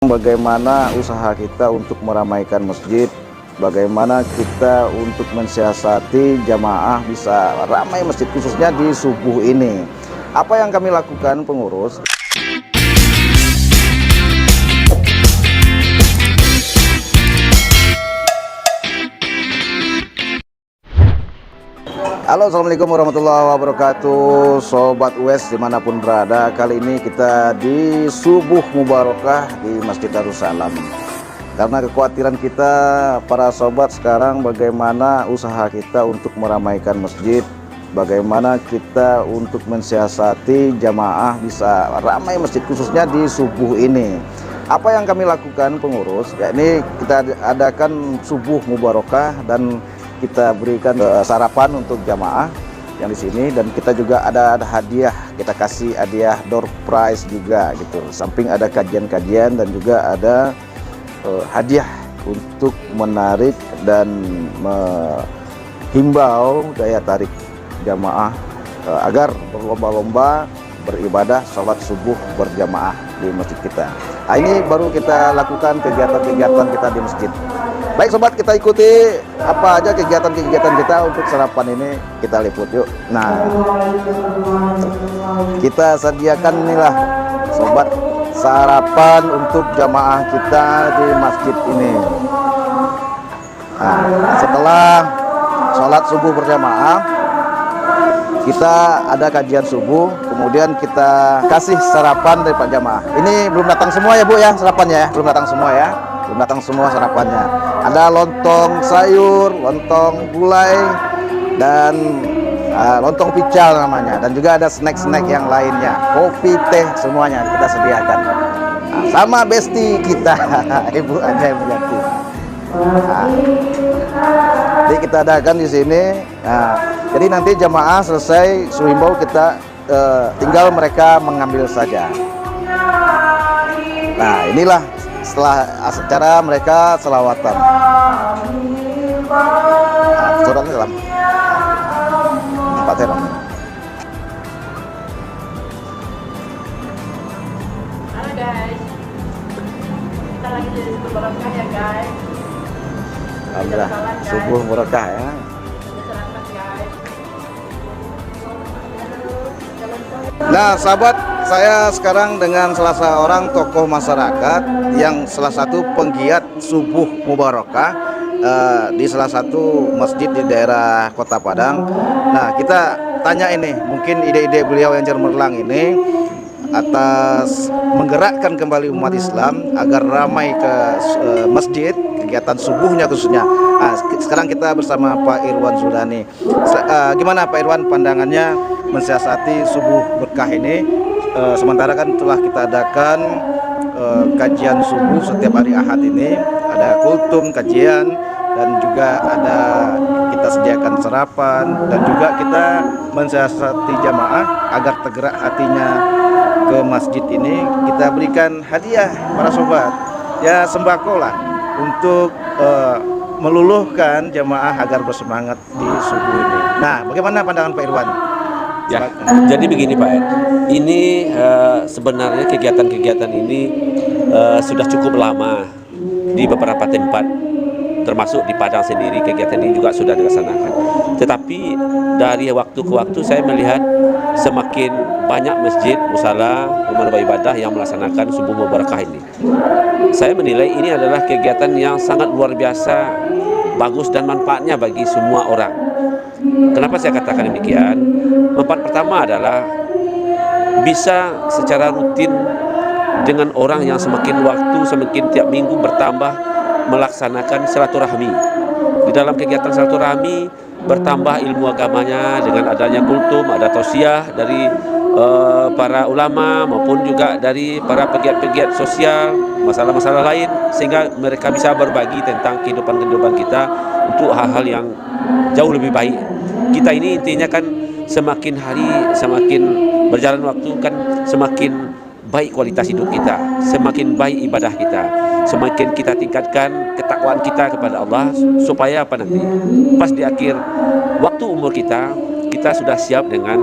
Bagaimana usaha kita untuk meramaikan masjid, bagaimana kita untuk mensiasati jamaah bisa ramai masjid khususnya di subuh ini. Apa yang kami lakukan pengurus? Halo, assalamualaikum warahmatullahi wabarakatuh, Sobat US dimanapun berada. Kali ini kita di subuh mubarakah di Masjid Darussalam. Karena kekhawatiran kita para sobat sekarang, bagaimana usaha kita untuk meramaikan masjid, bagaimana kita untuk mensiasati jamaah bisa ramai masjid khususnya di subuh ini. Apa yang kami lakukan pengurus, yakni kita adakan subuh mubarakah dan kita berikan sarapan untuk jamaah yang di sini, dan kita juga ada hadiah, kita kasih hadiah door prize juga gitu. Samping ada kajian-kajian dan juga ada hadiah untuk menarik dan menghimbau daya tarik jamaah agar berlomba-lomba beribadah sholat subuh berjamaah di masjid kita. Nah, ini baru kita lakukan kegiatan-kegiatan kita di masjid. Baik sobat, kita ikuti apa aja kegiatan-kegiatan kita untuk sarapan ini, kita liput yuk. Nah, kita sediakan inilah sobat sarapan untuk jamaah kita di masjid ini. Nah, setelah sholat subuh berjamaah, kita ada kajian subuh, kemudian kita kasih sarapan dari Pak jamaah. Ini belum datang semua ya Bu ya, sarapannya ya, belum datang semua ya. Belum datang semua sarapannya. Ada lontong sayur, lontong gulai, dan lontong pical namanya. Dan juga ada snack-snack yang lainnya. Kopi, teh, semuanya kita sediakan. Nah, sama besti kita, Ibu Anja Yanti. Nah, jadi kita adakan di sini. Nah, jadi nanti jamaah selesai suhimbau kita tinggal mereka mengambil saja. Nah, inilah setelah acara mereka selawatan. Nah, suratnya dalam Pak Teron. Halo guys, kita lagi di subuh berkah ya guys. Alhamdulillah, subuh berkah ya. Nah sahabat, saya sekarang dengan salah seorang tokoh masyarakat yang salah satu penggiat subuh mubarakah di salah satu masjid di daerah Kota Padang. Nah, kita tanya ini, mungkin ide-ide beliau yang cemerlang ini atas menggerakkan kembali umat Islam agar ramai ke masjid, kegiatan subuhnya khususnya. Nah, sekarang kita bersama Pak Irwan Zuldani. Gimana Pak Irwan pandangannya mensiasati subuh berkah ini? Sementara kan telah kita adakan kajian subuh setiap hari Ahad ini, ada kultum kajian, dan juga ada kita sediakan sarapan, dan juga kita mensiasati jamaah agar tergerak hatinya ke masjid ini. Kita berikan hadiah para sobat ya, sembako lah untuk meluluhkan jamaah agar bersemangat di subuh ini. Nah, bagaimana pandangan Pak Irwan? Ya, jadi begini Pak, ini sebenarnya kegiatan-kegiatan ini sudah cukup lama di beberapa tempat, termasuk di Padang sendiri kegiatan ini juga sudah dilaksanakan. Tetapi dari waktu ke waktu saya melihat semakin banyak masjid, musala, rumah ibadah yang melaksanakan subuh mubarakah ini. Saya menilai ini adalah kegiatan yang sangat luar biasa, bagus dan manfaatnya bagi semua orang. Kenapa saya katakan demikian? Manfaat pertama adalah bisa secara rutin dengan orang yang semakin waktu, semakin tiap minggu bertambah melaksanakan silaturahmi. Di dalam kegiatan silaturahmi bertambah ilmu agamanya dengan adanya kultum, ada tausiah dari para ulama maupun juga dari para pegiat-pegiat sosial, masalah-masalah lain, sehingga mereka bisa berbagi tentang kehidupan-kehidupan kita untuk hal-hal yang jauh lebih baik. Kita ini intinya kan semakin hari, semakin berjalan waktu kan semakin baik kualitas hidup kita, semakin baik ibadah kita, semakin kita tingkatkan ketakwaan kita kepada Allah, supaya apa nanti pas di akhir waktu umur kita sudah siap dengan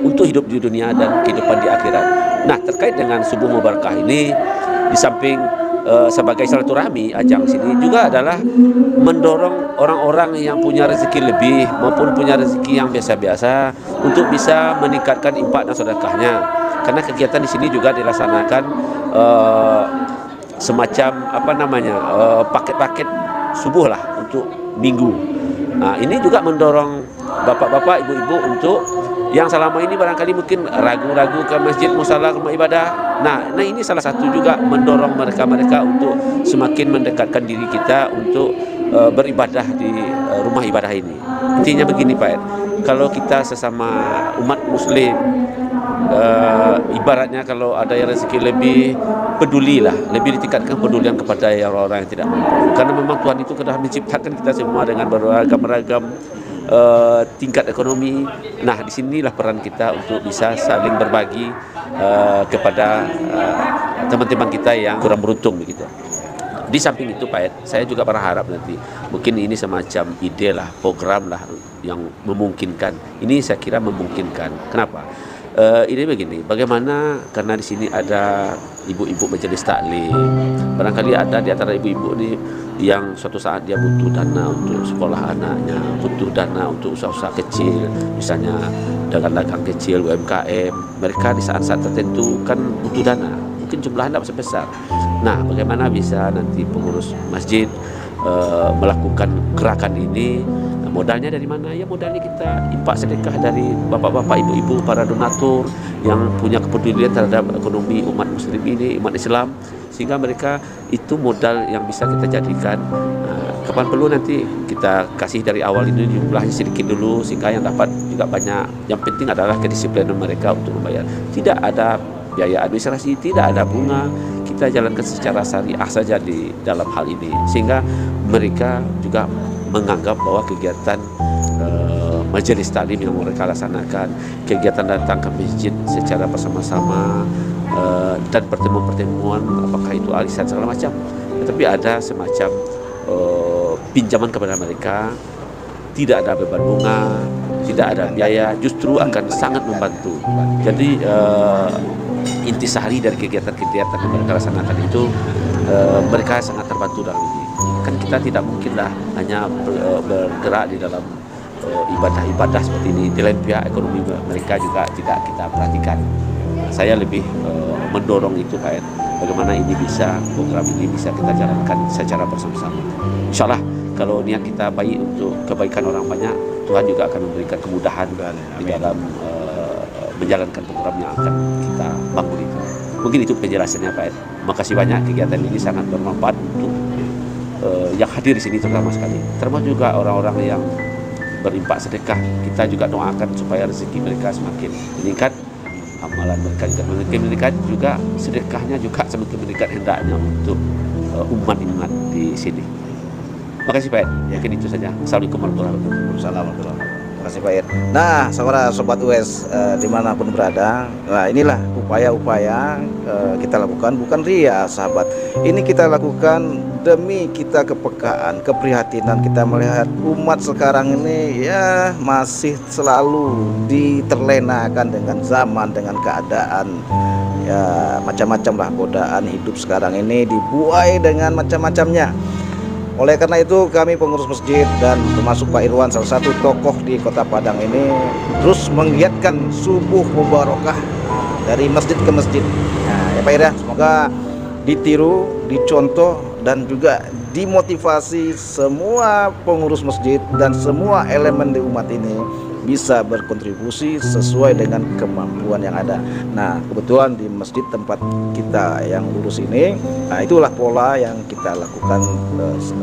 untuk hidup di dunia dan kehidupan di akhirat. Nah, terkait dengan subuh mubarakah ini, di samping sebagai silaturahmi ajang sini juga adalah mendorong orang-orang yang punya rezeki lebih maupun punya rezeki yang biasa-biasa untuk bisa meningkatkan infak dan sedekahnya. Karena kegiatan di sini juga dilaksanakan semacam paket-paket subuh lah untuk minggu. Nah, ini juga mendorong bapak-bapak, ibu-ibu untuk yang selama ini barangkali mungkin ragu-ragu ke masjid, musala, rumah ibadah. Nah, ini salah satu juga mendorong mereka untuk semakin mendekatkan diri kita untuk beribadah di rumah ibadah ini. Intinya begini Pak Ed, kalau kita sesama umat muslim, ibaratnya kalau ada yang rezeki lebih, pedulilah, lebih ditingkatkan pedulian kepada orang-orang yang tidak mampu. Karena memang Tuhan itu sudah menciptakan kita semua dengan beragam-ragam tingkat ekonomi. Nah, disinilah peran kita untuk bisa saling berbagi kepada teman-teman kita yang kurang beruntung begitu. Di samping itu Pak Ed, saya juga berharap nanti mungkin ini semacam ide lah, program lah yang memungkinkan. Ini saya kira memungkinkan. Kenapa? Ini begini, bagaimana karena di sini ada ibu-ibu majelis taklim, barangkali ada di antara ibu-ibu ini yang suatu saat dia butuh dana untuk sekolah anaknya, butuh dana untuk usaha-usaha kecil, misalnya dagang-dagang kecil, UMKM. Mereka di saat-saat tertentu kan butuh dana, mungkin jumlahnya tidak sebesar. Nah, bagaimana bisa nanti pengurus masjid melakukan gerakan ini? Modalnya dari mana? Ya modalnya kita infak sedekah dari bapak-bapak, ibu-ibu, para donatur yang punya kepedulian terhadap ekonomi umat muslim ini, umat Islam, sehingga mereka itu modal yang bisa kita jadikan. Kapan perlu nanti kita kasih dari awal ini jumlahnya sedikit dulu sehingga yang dapat juga banyak. Yang penting adalah kedisiplinan mereka untuk membayar. Tidak ada biaya administrasi, tidak ada bunga. Kita jalankan secara syariah saja di dalam hal ini, sehingga mereka juga menganggap bahwa kegiatan majelis taklim yang mereka laksanakan, kegiatan datang ke masjid secara bersama-sama dan pertemuan-pertemuan, apakah itu arisan segala macam, tetapi ada semacam pinjaman kepada mereka, tidak ada beban bunga, tidak ada biaya, justru akan sangat membantu. Jadi intisari dari kegiatan-kegiatan yang mereka laksanakan itu mereka sangat terbantu dalam ini. Kan kita tidak mungkinlah hanya bergerak di dalam ibadah-ibadah seperti ini. Di lain pihak ekonomi mereka juga tidak kita perhatikan. Saya lebih mendorong itu Pak Ed, bagaimana ini bisa, program ini bisa kita jalankan secara bersama-sama. Insya Allah kalau niat kita baik untuk kebaikan orang banyak, Tuhan juga akan memberikan kemudahan di dalam menjalankan program yang akan kita bangun itu. Mungkin itu penjelasannya Pak Ed. Makasih banyak, kegiatan ini sangat bermanfaat untuk yang hadir di sini terutama sekali. Termasuk juga orang-orang yang berinfak sedekah. Kita juga doakan supaya rezeki mereka semakin meningkat, amalan mereka juga semakin meningkat, juga sedekahnya juga semakin meningkat hendaknya untuk umat-umat di sini. Makasih Pak Ed. Mungkin itu saja. Assalamualaikum warahmatullahi wabarakatuh. Assalamualaikum. Terima kasih Pak Ed. Nah, saudara sobat US dimanapun berada, nah inilah upaya-upaya kita lakukan, bukan ria sahabat. Ini kita lakukan demi kita kepekaan, keprihatinan kita melihat umat sekarang ini ya masih selalu diterlenakan dengan zaman, dengan keadaan, ya macam-macam lah godaan hidup sekarang ini dibuai dengan macam-macamnya. Oleh karena itu kami pengurus masjid dan termasuk Pak Irwan, salah satu tokoh di Kota Padang ini, terus menggiatkan subuh mubarakah dari masjid ke masjid. Nah, ya Pak Ira, semoga ditiru, dicontoh dan juga dimotivasi semua pengurus masjid dan semua elemen di umat ini bisa berkontribusi sesuai dengan kemampuan yang ada. Nah, kebetulan di masjid tempat kita yang lurus ini, nah itulah pola yang kita lakukan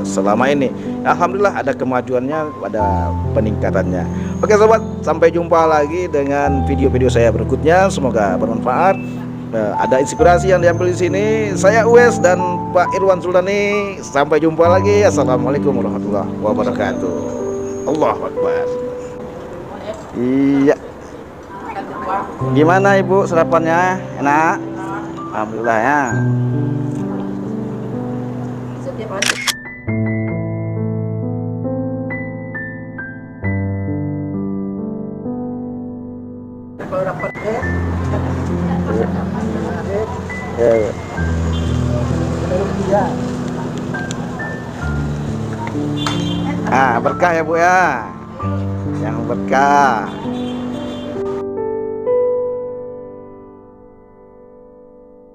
selama ini. Alhamdulillah ada kemajuannya, ada peningkatannya. Oke sobat, sampai jumpa lagi dengan video-video saya berikutnya. Semoga bermanfaat. Ada inspirasi yang diambil di sini. Saya Uwes dan Pak Irwan Sultani. Sampai jumpa lagi. Assalamualaikum warahmatullahi wabarakatuh. Allahu Akbar. Iya. Gimana Ibu sarapannya? Enak? Alhamdulillah ya. Setiap hari. Kalau dapat Ya. Ah, berkah ya Bu ya. Yang berkah.